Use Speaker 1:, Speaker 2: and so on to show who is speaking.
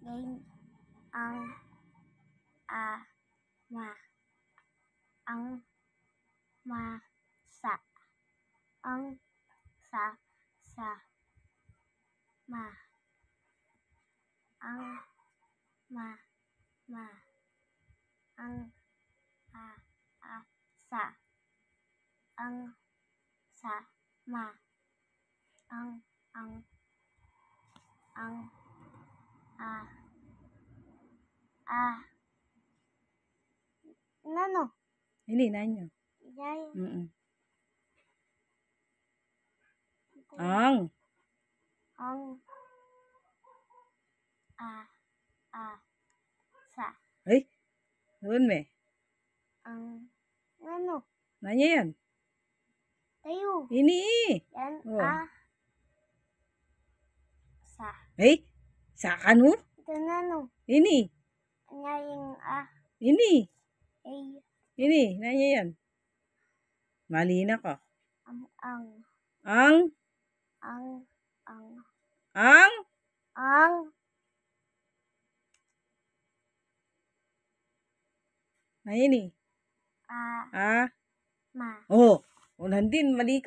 Speaker 1: Game ang ma ang sa ang sa ma ang ma ang sa ang sa ma ang nano
Speaker 2: Ini nanyo.
Speaker 1: yay
Speaker 2: Ang
Speaker 1: sa
Speaker 2: ay doon me.
Speaker 1: ang nano
Speaker 2: Nanya yan.
Speaker 1: tayo
Speaker 2: Ini.
Speaker 1: yan
Speaker 2: Oh.
Speaker 1: sa
Speaker 2: Ay saka no?
Speaker 1: ito nano
Speaker 2: Ini.
Speaker 1: anyayang
Speaker 2: Ini.
Speaker 1: ay
Speaker 2: Ini nanya yan. Mali na ka.
Speaker 1: ang
Speaker 2: Ang na ini.
Speaker 1: ma
Speaker 2: Oh, ulan din mali ka.